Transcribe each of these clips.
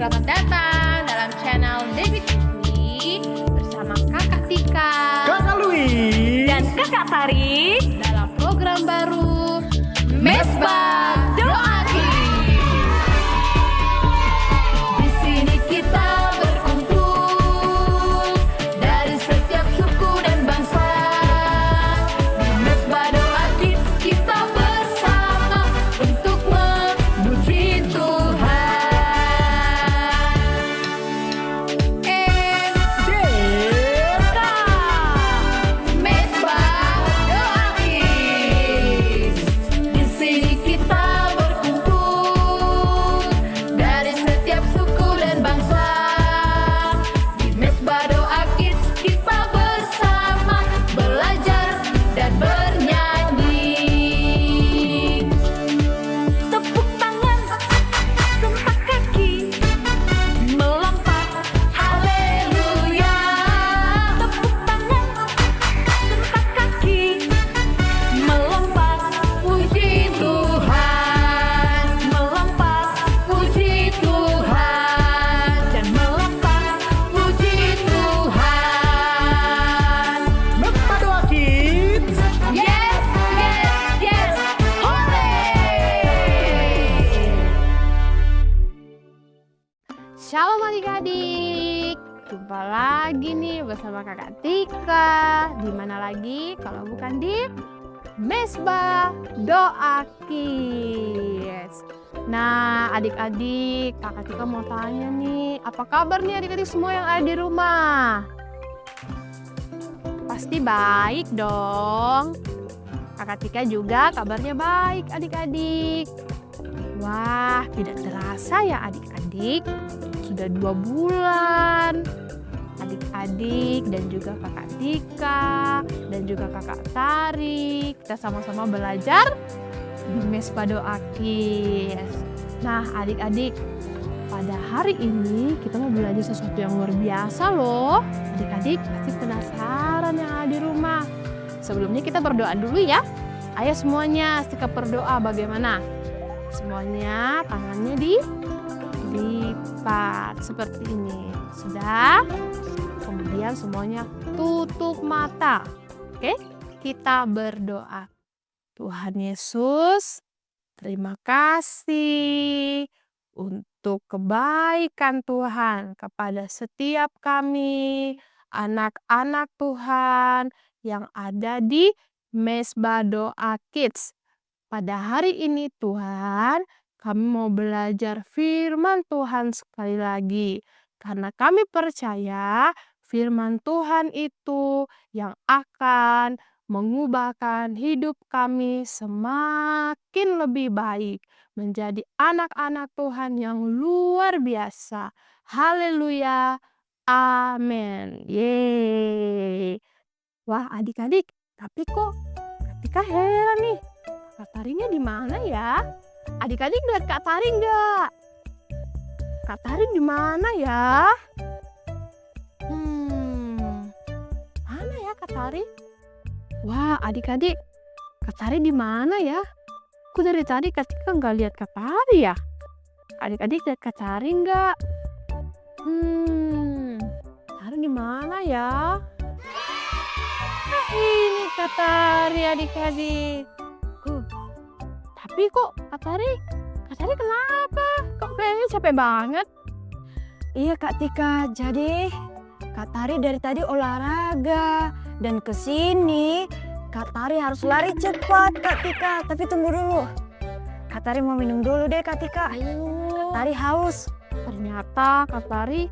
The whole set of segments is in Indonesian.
Selamat datang dalam channel Devi TV bersama Kakak Tika, Kakak Louis, dan Kakak Tari dalam program baru Mesbah Doa Kids. Di sini kita berkumpul dari setiap suku dan bangsa. Di Mesbah Doa Kids kita bersama untuk memuji Tuhan. Deka, Mesbah Doa Kids. Di sini kita berkumpul dari setiap suku dan bangsa. Di Mesbah Doa Kids kita bersama belajar dan bernyanyi. tepuk tangan, gempak kaki, melompat, Haleluya. tepuk tangan, gempak kaki, melompat, Puji Tuhan, melompat, puji Tuhan, dan melompat. puji Tuhan. Mesbah Doa Kids. Yes, yes, yes, hore! Shalom adik-adik, jumpa lagi nih bersama Kakak Tika. Di mana lagi kalau bukan di Mesbah Doa Kids. Nah, adik-adik, Kakak Tika mau tanya nih, apa kabar nih adik-adik semua yang ada di rumah? Pasti baik dong. Kakak Tika juga kabarnya baik adik-adik. Wah, tidak terasa ya adik-adik. Sudah 2 bulan. Adik-adik dan juga kakak Tika dan juga kakak Tari. Kita sama-sama belajar di Mesbah Doa Kids. Nah adik-adik, pada hari ini kita mau belajar sesuatu yang luar biasa loh. Adik-adik pasti penasaran yang ada di rumah. Sebelumnya kita berdoa dulu ya. Ayo semuanya sikap berdoa bagaimana? Semuanya tangannya dilipat seperti ini. Sudah? Kemudian semuanya tutup mata. Oke? Kita berdoa. Tuhan Yesus, terima kasih untuk kebaikan Tuhan kepada setiap kami, anak-anak Tuhan yang ada di Mesbah Doa Kids. Pada hari ini Tuhan, kami mau belajar firman Tuhan sekali lagi. Karena kami percaya firman Tuhan itu yang akan mengubahkan hidup kami semakin lebih baik. Menjadi anak-anak Tuhan yang luar biasa. Haleluya. Amin. Yeay. Wah adik-adik, tapi kok Tika heran nih. Kak Tarinya di mana ya? Adik-adik lihat Kak Tari nggak? Kak Tari di mana ya? Mana ya Kak Tari? Wah adik-adik, Kak Tari di mana ya? Aku dari tadi Kak Tika nggak lihat Kak Tari ya? Adik-adik lihat Kak Tari nggak? Tari di mana ya? Ini Kak Tari adik-adik. Tapi kok Kak Tari kenapa? Kok kayaknya capek banget? Iya Kak Tika, jadi Kak Tari dari tadi olahraga dan kesini Kak Tari harus lari cepat Kak Tika. Tapi tunggu dulu, Kak Tari mau minum dulu deh Kak Tika. Ayo. Tari haus. Ternyata Kak Tari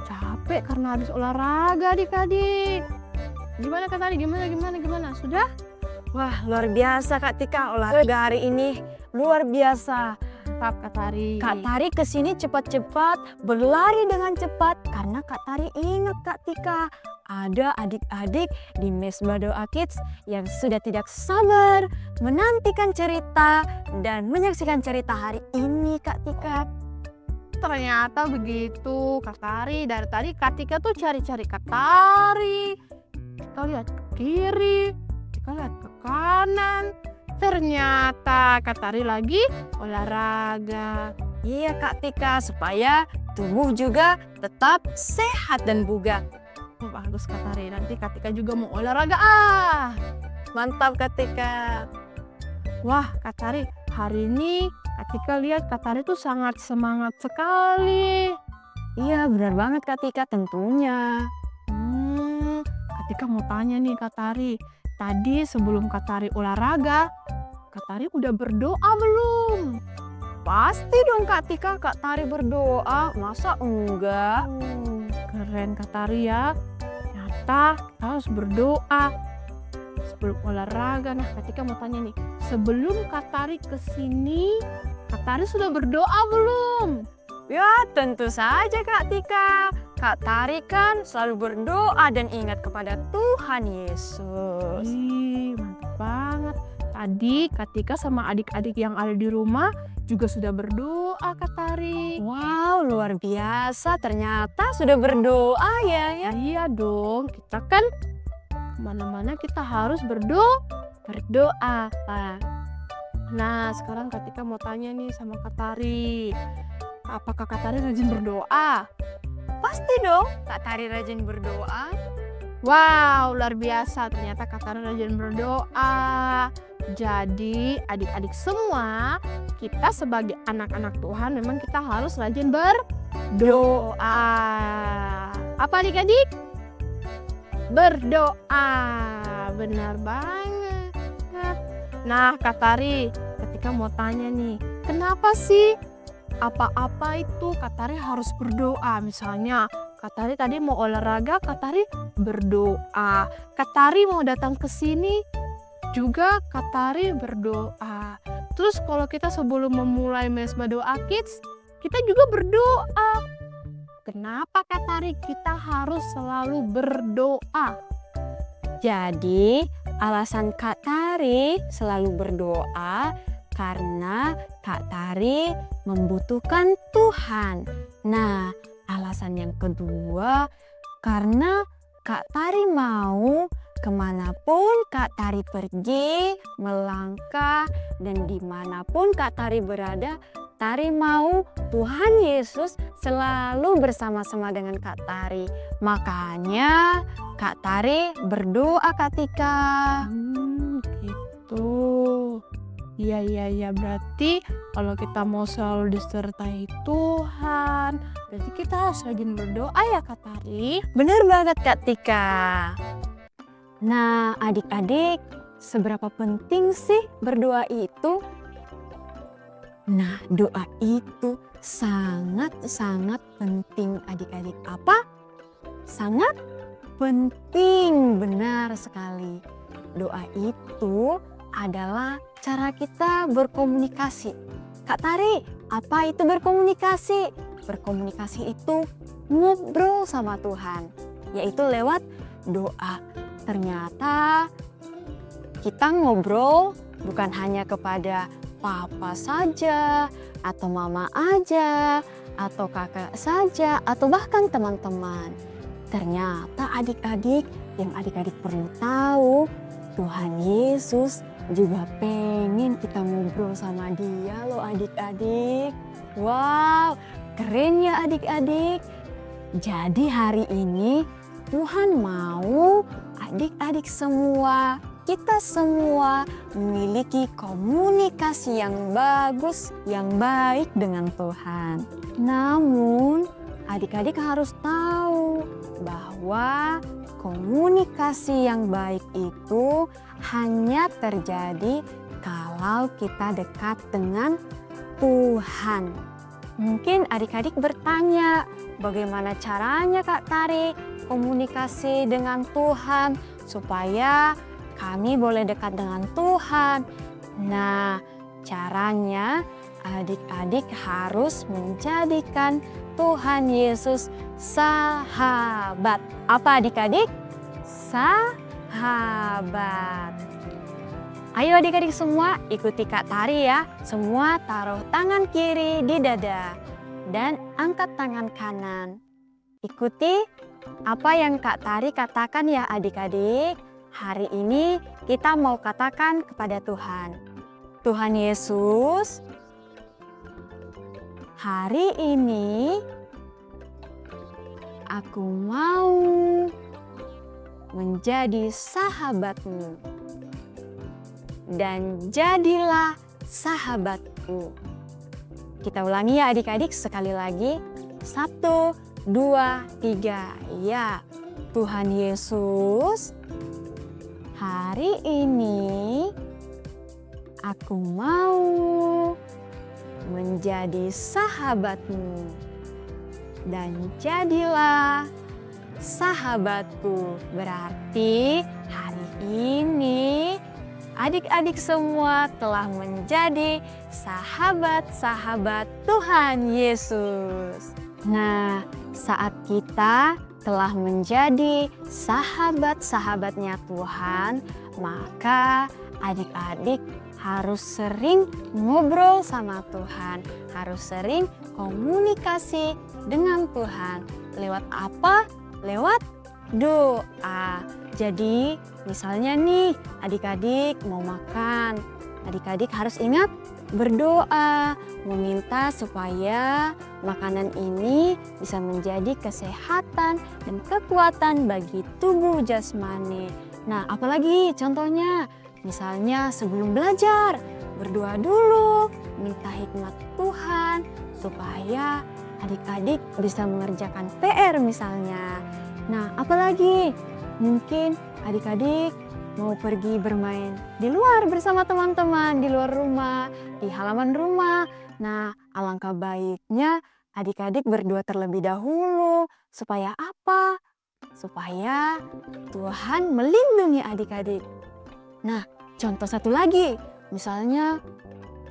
capek karena habis olahraga adik-adik. Gimana Kak Tari? Gimana? Sudah? Wah luar biasa Kak Tika, olahraga hari ini luar biasa. Tetap Kak Tari. Kak Tari kesini cepat-cepat, berlari dengan cepat karena Kak Tari ingat Kak Tika, ada adik-adik di Mesbah Doa Kids yang sudah tidak sabar menantikan cerita dan menyaksikan cerita hari ini Kak Tika. Ternyata begitu Kak Tari. Dari tadi Kak Tika tuh cari-cari Kak Tari. Kita lihat ke kiri, kita lihat ke kanan. ternyata Kak Tari lagi olahraga. Iya Kak Tika, supaya tubuh juga tetap sehat dan bugar. Oh, bagus Kak Tari, nanti Kak Tika juga mau olahraga. Mantap Kak Tika. Wah Kak Tari, hari ini Kak Tika lihat Kak Tari tuh sangat semangat sekali. Iya benar banget Kak Tika tentunya. Kak Tika mau tanya nih Kak Tari, tadi sebelum Kak Tari olahraga, Kak Tari udah berdoa belum? Pasti dong Kak Tika, Kak Tari berdoa. Masa enggak? Keren Kak Tari ya. Ternyata kita harus berdoa sebelum olahraga. Nah Kak Tika mau tanya nih, sebelum Kak Tari kesini, Kak Tari sudah berdoa belum? Ya tentu saja Kak Tika. Kak Tari kan selalu berdoa dan ingat kepada Tuhan Yesus. Ih, mantap banget. Tadi Kak Tika sama adik-adik yang ada di rumah juga sudah berdoa Kak Tari. Wow, luar biasa. Ternyata sudah berdoa ya. Iya dong, kita kan kemana-mana kita harus berdoa. Nah, sekarang Kak Tika mau tanya nih sama Kak Tari. Apakah Kak Tari rajin berdoa? Pasti dong, Kak Tari rajin berdoa. Wow, luar biasa. Ternyata Kak Tari rajin berdoa. Jadi, adik-adik semua, kita sebagai anak-anak Tuhan memang kita harus rajin berdoa. Apa adik-adik? Berdoa. Benar banget. Nah, Kak Tari, ketika mau tanya nih, kenapa sih apa-apa itu Kak Tari harus berdoa? Misalnya Kak Tari tadi mau olahraga, Kak Tari berdoa. Kak Tari mau datang ke sini juga Kak Tari berdoa. Terus kalau kita sebelum memulai Mesbah Doa Kids, kita juga berdoa. Kenapa Kak Tari kita harus selalu berdoa? Jadi, alasan Kak Tari selalu berdoa karena Kak Tari membutuhkan Tuhan. Nah, alasan yang kedua, karena Kak Tari mau kemanapun Kak Tari pergi, melangkah, dan dimanapun Kak Tari berada, Tari mau Tuhan Yesus selalu bersama-sama dengan Kak Tari. Makanya Kak Tari berdoa Kak Tika. Gitu. Iya. Berarti kalau kita mau selalu disertai Tuhan, berarti kita harus rajin berdoa ya Kak Tari. Bener banget Kak Tika. Nah adik-adik, seberapa penting sih berdoa itu? Nah doa itu sangat-sangat penting adik-adik. Apa? Sangat penting, benar sekali. Doa itu adalah cara kita berkomunikasi. Kak Tari, apa itu berkomunikasi? Berkomunikasi itu ngobrol sama Tuhan, yaitu lewat doa. Ternyata kita ngobrol bukan hanya kepada papa saja, atau mama aja, atau kakak saja, atau bahkan teman-teman. Ternyata adik-adik, yang adik-adik perlu tahu, Tuhan Yesus juga pengen kita ngobrol sama Dia loh adik-adik. Wow, keren ya adik-adik. Jadi hari ini Tuhan mau adik-adik semua, kita semua memiliki komunikasi yang bagus, yang baik dengan Tuhan. Namun adik-adik harus tahu bahwa komunikasi yang baik itu hanya terjadi kalau kita dekat dengan Tuhan. Mungkin adik-adik bertanya, bagaimana caranya Kak Tari komunikasi dengan Tuhan supaya kami boleh dekat dengan Tuhan? Nah, caranya adik-adik harus menjadikan Tuhan Yesus sahabat. Apa adik-adik? Sahabat. Ayo adik-adik semua ikuti Kak Tari ya. Semua taruh tangan kiri di dada dan angkat tangan kanan. Ikuti apa yang Kak Tari katakan ya adik-adik. Hari ini kita mau katakan kepada Tuhan. Tuhan Yesus, hari ini aku mau menjadi sahabatmu dan jadilah sahabatku. Kita ulangi ya adik-adik sekali lagi. 1, 2, 3. Ya, Tuhan Yesus, hari ini aku mau menjadi sahabatmu dan jadilah sahabatku. Berarti hari ini adik-adik semua telah menjadi sahabat-sahabat Tuhan Yesus. Nah, saat kita telah menjadi sahabat-sahabatnya Tuhan, maka adik-adik harus sering ngobrol sama Tuhan, harus sering komunikasi dengan Tuhan. Lewat apa? Lewat doa. Jadi misalnya nih adik-adik mau makan, adik-adik harus ingat berdoa, meminta supaya makanan ini bisa menjadi kesehatan dan kekuatan bagi tubuh jasmani. Nah, apalagi contohnya, misalnya sebelum belajar, berdoa dulu, minta hikmat Tuhan supaya adik-adik bisa mengerjakan PR misalnya. Nah, apalagi mungkin adik-adik mau pergi bermain di luar bersama teman-teman, di luar rumah, di halaman rumah. Nah, alangkah baiknya adik-adik berdoa terlebih dahulu. Supaya apa? Supaya Tuhan melindungi adik-adik. Nah, contoh satu lagi, misalnya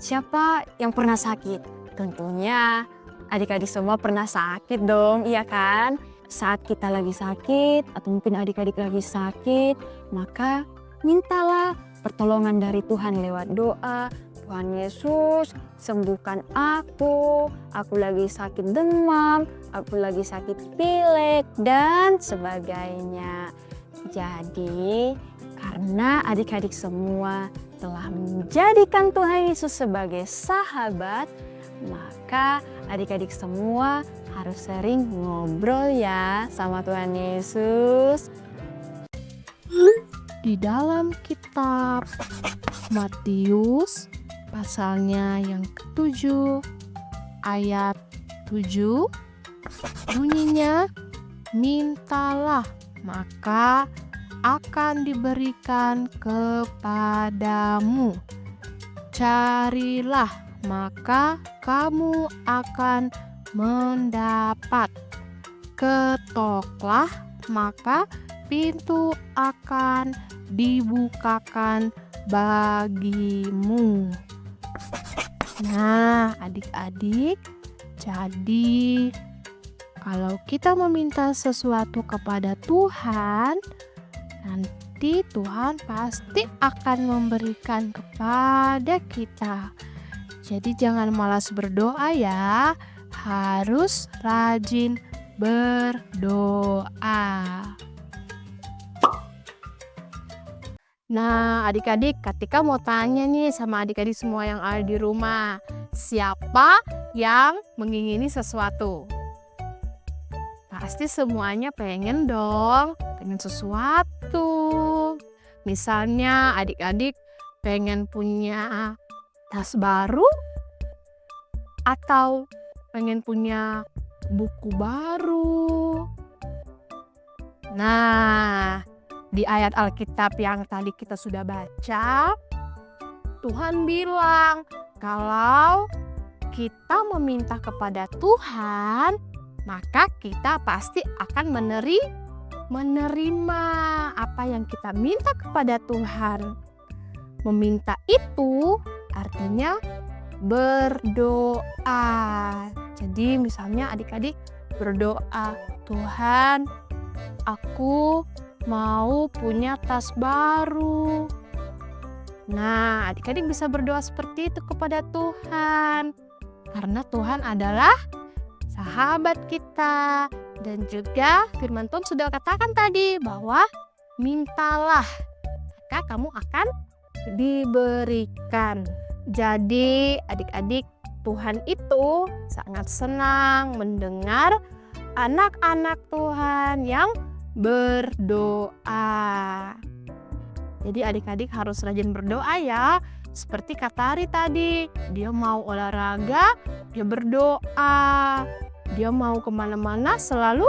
siapa yang pernah sakit? Tentunya adik-adik semua pernah sakit dong, iya kan? Saat kita lagi sakit atau mungkin adik-adik lagi sakit, maka mintalah pertolongan dari Tuhan lewat doa. Tuhan Yesus, sembuhkan aku lagi sakit demam, aku lagi sakit pilek, dan sebagainya. Jadi, karena adik-adik semua telah menjadikan Tuhan Yesus sebagai sahabat, maka adik-adik semua harus sering ngobrol ya sama Tuhan Yesus. Di dalam kitab Matius pasalnya yang ke-7 ayat 7 bunyinya, mintalah maka akan diberikan kepadamu, carilah maka kamu akan mendapat, ketoklah maka pintu akan dibukakan bagimu. Nah, adik-adik, jadi kalau kita meminta sesuatu kepada Tuhan, nanti Tuhan pasti akan memberikan kepada kita. Jadi jangan malas berdoa ya, harus rajin berdoa. Nah, adik-adik, ketika mau tanya nih sama adik-adik semua yang ada di rumah, siapa yang mengingini sesuatu? Pasti semuanya pengen dong, pengen sesuatu. Misalnya adik-adik pengen punya tas baru atau pengen punya buku baru. Nah, di ayat Alkitab yang tadi kita sudah baca, Tuhan bilang kalau kita meminta kepada Tuhan, maka kita pasti akan menerima apa yang kita minta kepada Tuhan. Meminta itu artinya berdoa. Jadi misalnya adik-adik berdoa, Tuhan, aku mau punya tas baru. Nah, adik-adik bisa berdoa seperti itu kepada Tuhan. Karena Tuhan adalah sahabat kita. Dan juga firman Tuhan sudah katakan tadi bahwa mintalah, maka kamu akan diberikan. Jadi adik-adik, Tuhan itu sangat senang mendengar anak-anak Tuhan yang berdoa. Jadi adik-adik harus rajin berdoa ya. Seperti Kak Tari tadi, dia mau olahraga, dia berdoa. Dia mau kemana-mana selalu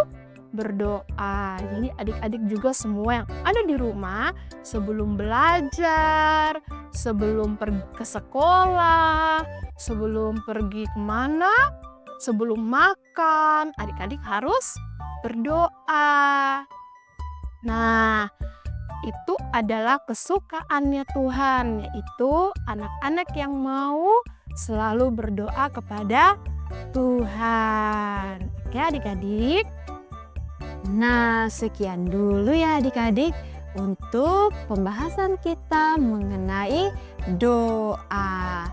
berdoa. Jadi adik-adik juga semua yang ada di rumah sebelum belajar, sebelum pergi ke sekolah, sebelum pergi kemana, sebelum makan, adik-adik harus berdoa. Nah, itu adalah kesukaannya Tuhan, yaitu anak-anak yang mau selalu berdoa kepada Tuhan. Oke adik-adik. Nah, sekian dulu ya adik-adik untuk pembahasan kita mengenai doa.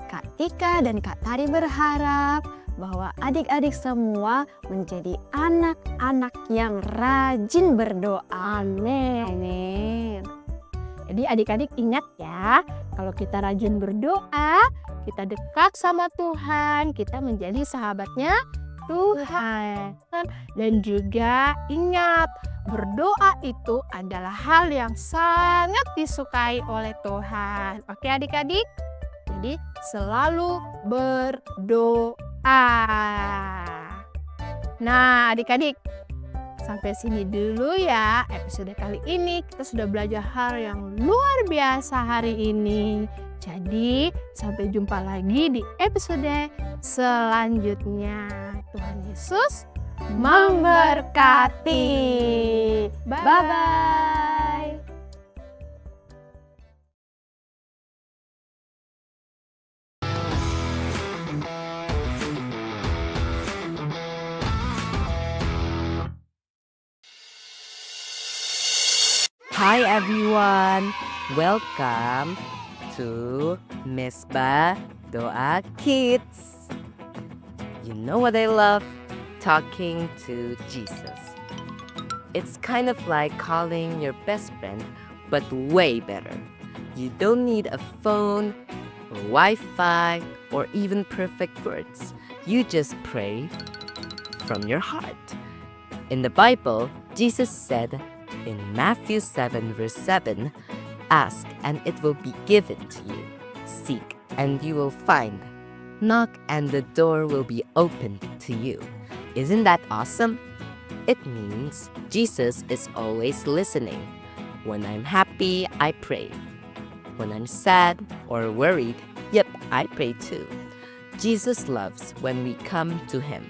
Kak Tika dan Kak Tari berharap bahwa adik-adik semua menjadi anak-anak yang rajin berdoa. Amin. Jadi adik-adik ingat ya, kalau kita rajin berdoa, kita dekat sama Tuhan, kita menjadi sahabatnya Tuhan. Dan juga ingat, berdoa itu adalah hal yang sangat disukai oleh Tuhan. Oke adik-adik? Jadi selalu berdoa. Nah adik-adik, sampai sini dulu ya episode kali ini. Kita sudah belajar hal yang luar biasa hari ini. Jadi sampai jumpa lagi di episode selanjutnya. Tuhan Yesus memberkati. Bye-bye. Hi everyone, welcome to Misbah Doa Kids. You know what I love? Talking to Jesus. It's kind of like calling your best friend, but way better. You don't need a phone or Wi-Fi or even perfect words. You just pray from your heart. In the Bible, Jesus said, in Matthew 7 verse 7, ask and it will be given to you. Seek and you will find. Knock and the door will be opened to you. Isn't that awesome? It means Jesus is always listening. When I'm happy, I pray. When I'm sad or worried, yep, I pray too. Jesus loves when we come to Him,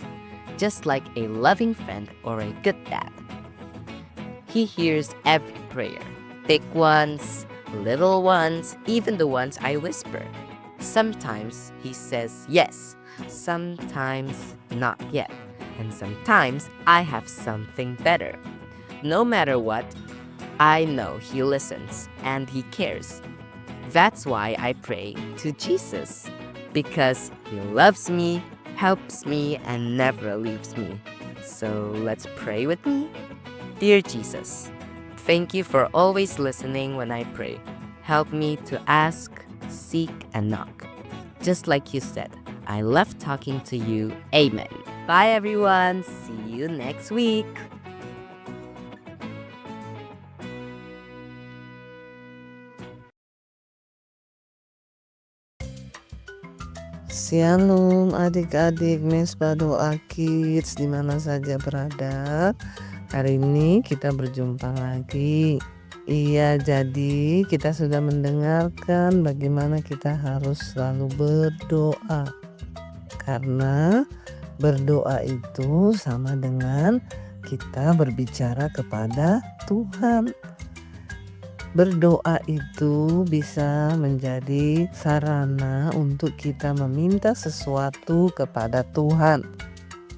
just like a loving friend or a good dad. He hears every prayer, big ones, little ones, even the ones I whisper. Sometimes He says yes, sometimes not yet, and sometimes I have something better. No matter what, I know He listens and He cares. That's why I pray to Jesus, because He loves me, helps me, and never leaves me. So let's pray with me. Dear Jesus, thank you for always listening when I pray. Help me to ask, seek, and knock. Just like you said, I love talking to you. Amen. Bye everyone. See you next week. Shalom adik-adik Misbah Doa Kids di mana saja berada. Hari ini kita berjumpa lagi. Iya, jadi kita sudah mendengarkan bagaimana kita harus selalu berdoa. Karena berdoa itu sama dengan kita berbicara kepada Tuhan. Berdoa itu bisa menjadi sarana untuk kita meminta sesuatu kepada Tuhan.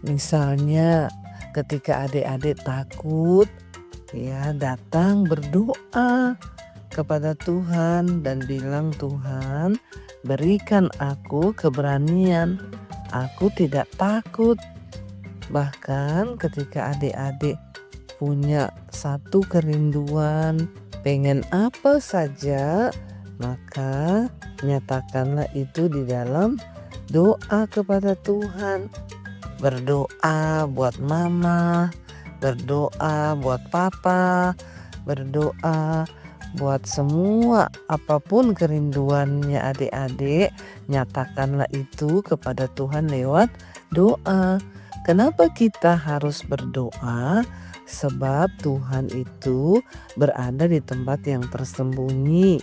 Misalnya ketika adik-adik takut, ya datang berdoa kepada Tuhan dan bilang, Tuhan berikan aku keberanian, aku tidak takut. Bahkan ketika adik-adik punya satu kerinduan, pengen apa saja maka nyatakanlah itu di dalam doa kepada Tuhan. Berdoa buat mama, berdoa buat papa, berdoa buat semua apapun kerinduannya adik-adik, nyatakanlah itu kepada Tuhan lewat doa. Kenapa kita harus berdoa? Sebab Tuhan itu berada di tempat yang tersembunyi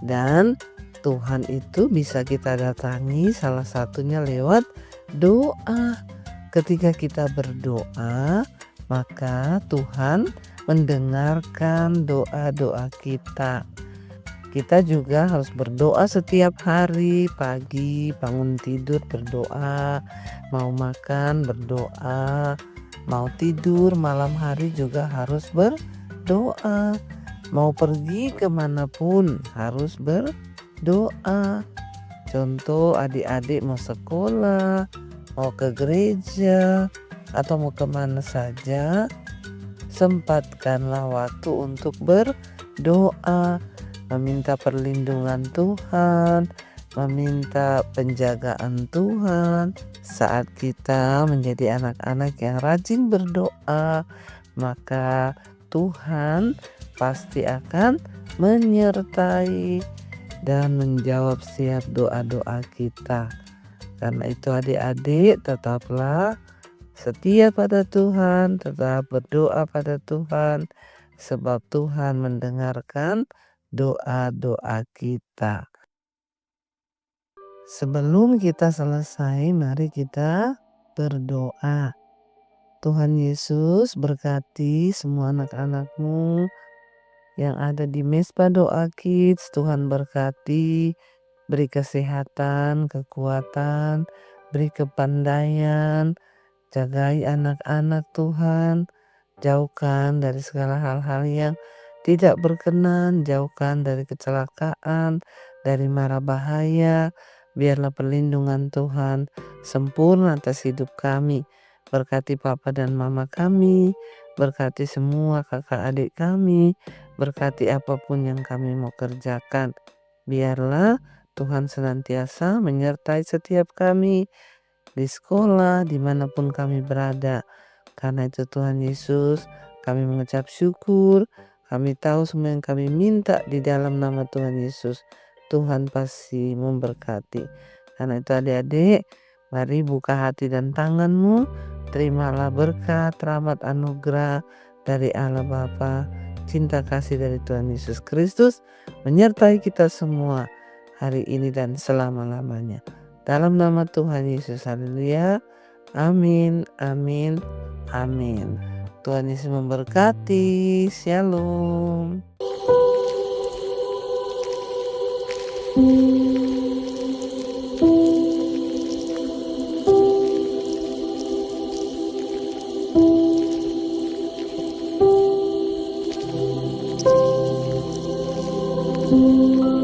dan Tuhan itu bisa kita datangi salah satunya lewat doa. Ketika kita berdoa, maka Tuhan mendengarkan doa-doa kita. Kita juga harus berdoa setiap hari, pagi bangun tidur berdoa, mau makan berdoa, mau tidur malam hari juga harus berdoa, mau pergi kemanapun harus berdoa. Contoh adik-adik mau sekolah, mau ke gereja, atau mau kemana saja, sempatkanlah waktu untuk berdoa, meminta perlindungan Tuhan, meminta penjagaan Tuhan. Saat kita menjadi anak-anak yang rajin berdoa, maka Tuhan pasti akan menyertai dan menjawab setiap doa-doa kita. Karena itu adik-adik tetaplah setia pada Tuhan, tetap berdoa pada Tuhan, sebab Tuhan mendengarkan doa-doa kita. Sebelum kita selesai, mari kita berdoa. Tuhan Yesus berkati semua anak-anak-Mu yang ada di Mesbah Doa Kids. Tuhan berkati, beri kesehatan, kekuatan, beri kepandaian, jagai anak-anak Tuhan, jauhkan dari segala hal-hal yang tidak berkenan, jauhkan dari kecelakaan, dari mara bahaya. Biarlah perlindungan Tuhan sempurna atas hidup kami. Berkati papa dan mama kami, berkati semua kakak adik kami, berkati apapun yang kami mau kerjakan. Biarlah Tuhan senantiasa menyertai setiap kami di sekolah, dimanapun kami berada. Karena itu Tuhan Yesus, kami mengucap syukur. Kami tahu semua yang kami minta di dalam nama Tuhan Yesus, Tuhan pasti memberkati. Karena itu adik-adik, mari buka hati dan tanganmu. Terimalah berkat, rahmat, anugerah dari Allah Bapa, cinta kasih dari Tuhan Yesus Kristus menyertai kita semua hari ini dan selama-lamanya. Dalam nama Tuhan Yesus, haleluya. Amin, amin, amin. Tuhan Yesus memberkati. Shalom. Thank you.